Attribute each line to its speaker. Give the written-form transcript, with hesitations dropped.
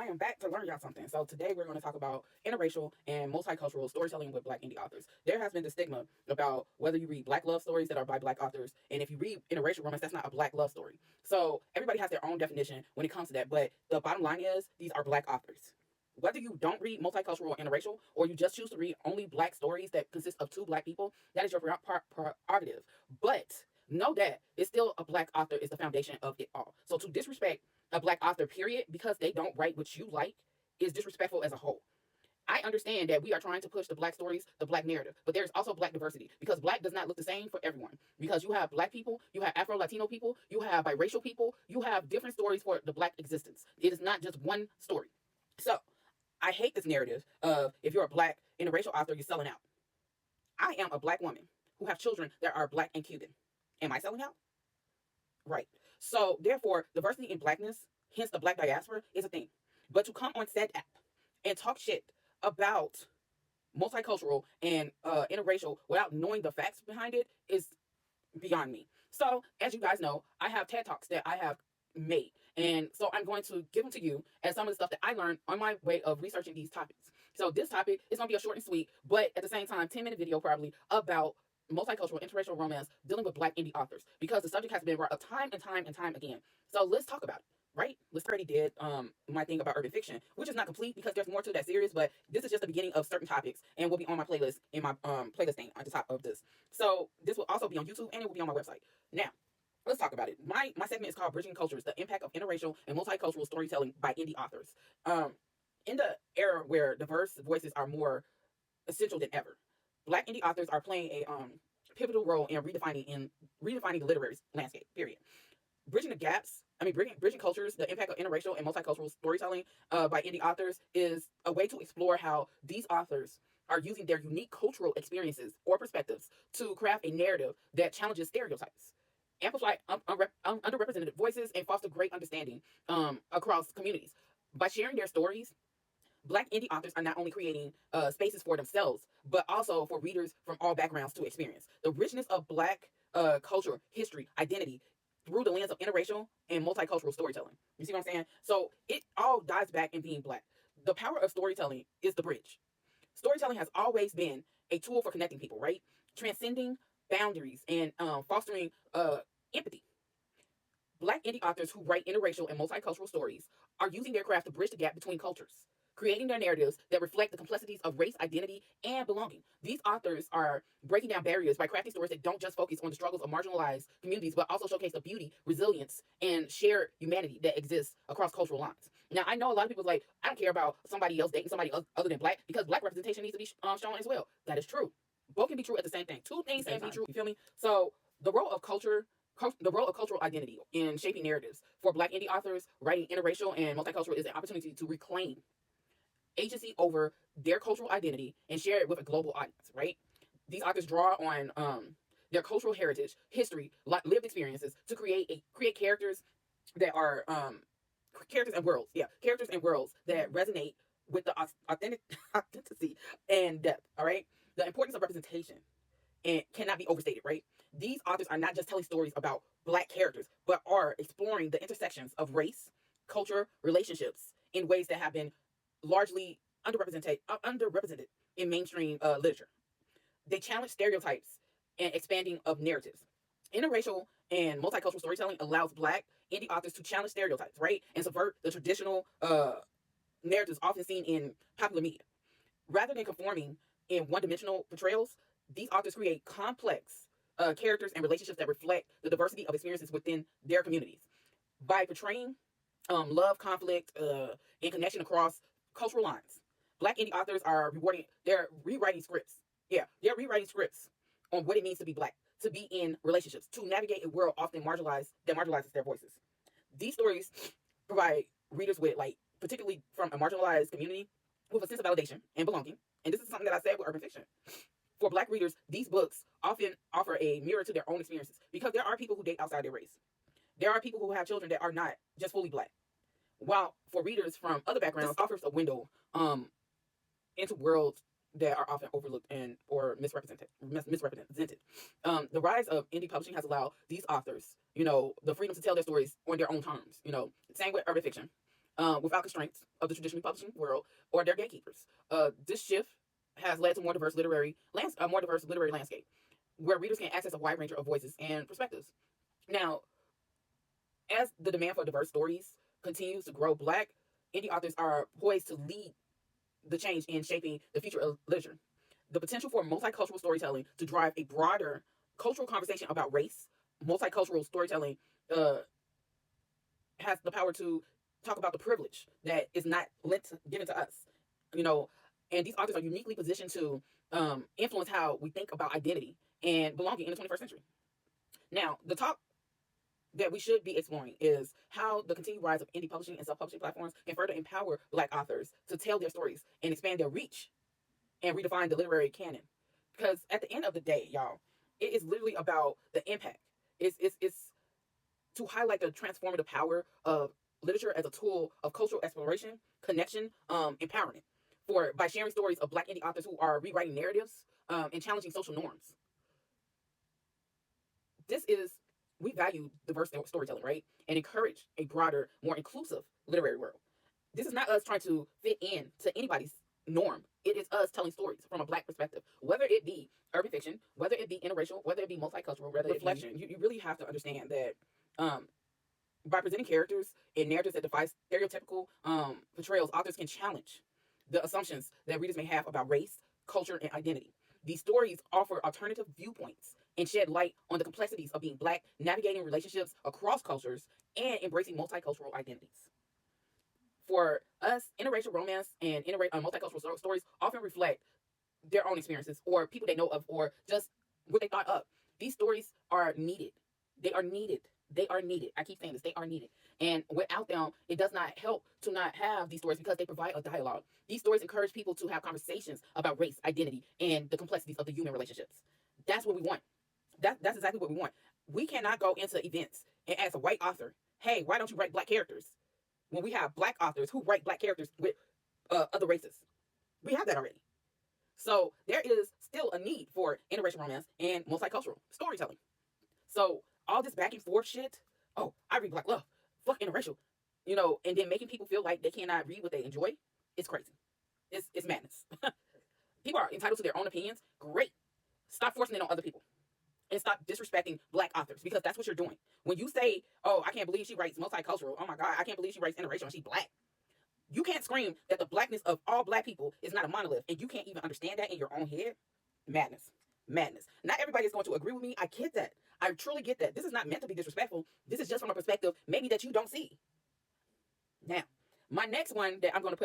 Speaker 1: am back to learn y'all something. So today we're going to talk about interracial and multicultural storytelling with Black indie authors. There has been the stigma about whether you read Black love stories that are by Black authors, and if you read interracial romance, that's not a Black love story. So everybody has their own definition when it comes to that. But the bottom line is these are Black authors. Whether you don't read multicultural or interracial, or you just choose to read only Black stories that consist of two Black people, that is your prerogative. But know that it's still a Black author is the foundation of it all. So to disrespect a Black author, period, because they don't write what you like, is disrespectful as a whole. I understand that we are trying to push the Black stories, the Black narrative, but there's also Black diversity because Black does not look the same for everyone. Because you have Black people, you have Afro-Latino people, you have biracial people, you have different stories for the Black existence. It is not just one story. So I hate this narrative of if you're a Black interracial author, you're selling out. I am a Black woman who have children that are Black and Cuban. Am I selling out? Right. So therefore, diversity in Blackness, hence the Black diaspora, is a thing. But to come on said app and talk shit about multicultural and interracial without knowing the facts behind it is beyond me. So as you guys know, I have TED Talks that I have made. And so I'm going to give them to you as some of the stuff that I learned on my way of researching these topics. So this topic is going to be a short and sweet, but at the same time, 10-minute video probably about multicultural interracial romance dealing with Black indie authors because the subject has been brought up time and time and time again. So let's talk about it. Right? Let's already did my thing about urban fiction, which is not complete because there's more to that series, but this is just the beginning of certain topics and will be on my playlist in my playlist thing at the top of this. So this will also be on YouTube and it will be on my website. Now, let's talk about it. My segment is called Bridging Cultures, the impact of interracial and multicultural storytelling by indie authors. In the era where diverse voices are more essential than ever, Black indie authors are playing a pivotal role in redefining the literary landscape, period. Bridging cultures, the impact of interracial and multicultural storytelling by indie authors is a way to explore how these authors are using their unique cultural experiences or perspectives to craft a narrative that challenges stereotypes, amplify underrepresented voices, and foster great understanding across communities. By sharing their stories, Black indie authors are not only creating spaces for themselves, but also for readers from all backgrounds to experience. The richness of Black culture, history, identity through the lens of interracial and multicultural storytelling. You see what I'm saying? So it all dives back in being Black. The power of storytelling is the bridge. Storytelling has always been a tool for connecting people, right? Transcending boundaries and fostering empathy. Black indie authors who write interracial and multicultural stories are using their craft to bridge the gap between cultures, creating their narratives that reflect the complexities of race, identity, and belonging. These authors are breaking down barriers by crafting stories that don't just focus on the struggles of marginalized communities, but also showcase the beauty, resilience, and shared humanity that exists across cultural lines. Now, I know a lot of people like, I don't care about somebody else dating somebody other than Black because Black representation needs to be shown as well. That is true. Both can be true at the same thing. Two things can be true. You feel me? So the role of cultural identity in shaping narratives for Black indie authors writing interracial and multicultural is an opportunity to reclaim agency over their cultural identity and share it with a global audience, right? These authors draw on their cultural heritage, history, lived experiences to create characters that are characters and worlds that resonate with the authenticity and depth. All right, the importance of representation and cannot be overstated, right? These authors are not just telling stories about Black characters, but are exploring the intersections of race, culture, relationships in ways that have been largely underrepresented in mainstream literature. They challenge stereotypes and expanding of narratives. Interracial and multicultural storytelling allows Black indie authors to challenge stereotypes, right? And subvert the traditional narratives often seen in popular media. Rather than conforming in one-dimensional portrayals, these authors create complex characters and relationships that reflect the diversity of experiences within their communities. By portraying love, conflict, and connection across cultural lines, Black indie authors are rewriting scripts. Yeah, they're rewriting scripts on what it means to be Black, to be in relationships, to navigate a world often marginalizes their voices. These stories provide readers with, like, particularly from a marginalized community, with a sense of validation and belonging. And this is something that I said with urban fiction. For Black readers, these books often offer a mirror to their own experiences because there are people who date outside their race. There are people who have children that are not just fully Black. While for readers from other backgrounds, this offers a window into worlds that are often overlooked and or misrepresented. The rise of indie publishing has allowed these authors, the freedom to tell their stories on their own terms. Same with urban fiction. without constraints of the traditionally publishing world or their gatekeepers. This shift has led to more diverse literary landscape, where readers can access a wide range of voices and perspectives. Now, as the demand for diverse stories continues to grow, Black indie authors are poised to lead the change in shaping the future of literature. The potential for multicultural storytelling to drive a broader cultural conversation about race, multicultural storytelling uh, has the power to talk about the privilege that is not given to us, you know, and these authors are uniquely positioned to influence how we think about identity and belonging in the 21st century. Now, the talk that we should be exploring is how the continued rise of indie publishing and self-publishing platforms can further empower Black authors to tell their stories and expand their reach and redefine the literary canon. Because at the end of the day, y'all, it is literally about the impact. It's to highlight the transformative power of literature as a tool of cultural exploration, connection, empowerment. For by sharing stories of Black indie authors who are rewriting narratives and challenging social norms. This is we value diverse storytelling, right? And encourage a broader, more inclusive literary world. This is not us trying to fit in to anybody's norm. It is us telling stories from a Black perspective, whether it be urban fiction, whether it be interracial, whether it be multicultural, whether reflection. You really have to understand that by presenting characters and narratives that defy stereotypical portrayals, authors can challenge the assumptions that readers may have about race, culture, and identity. These stories offer alternative viewpoints and shed light on the complexities of being Black, navigating relationships across cultures, and embracing multicultural identities. For us, interracial romance and multicultural stories often reflect their own experiences or people they know of or just what they thought of. These stories are needed. They are needed. They are needed. I keep saying this. They are needed. And without them, it does not help to not have these stories because they provide a dialogue. These stories encourage people to have conversations about race, identity, and the complexities of the human relationships. That's what we want. That's exactly what we want. We cannot go into events and ask a white author, hey, why don't you write Black characters? When we have Black authors who write Black characters with other races. We have that already. So there is still a need for interracial romance and multicultural storytelling. So all this back and forth shit, oh, I read Black love, fuck interracial, and then making people feel like they cannot read what they enjoy, it's crazy. It's madness. People are entitled to their own opinions. Great. Stop forcing it on other people. And stop disrespecting Black authors because that's what you're doing. When you say, oh, I can't believe she writes multicultural. Oh my God, I can't believe she writes interracial and she's Black. You can't scream that the Blackness of all Black people is not a monolith and you can't even understand that in your own head. Madness. Madness. Not everybody is going to agree with me. I get that. I truly get that. This is not meant to be disrespectful. This is just from a perspective maybe that you don't see. Now, my next one that I'm going to put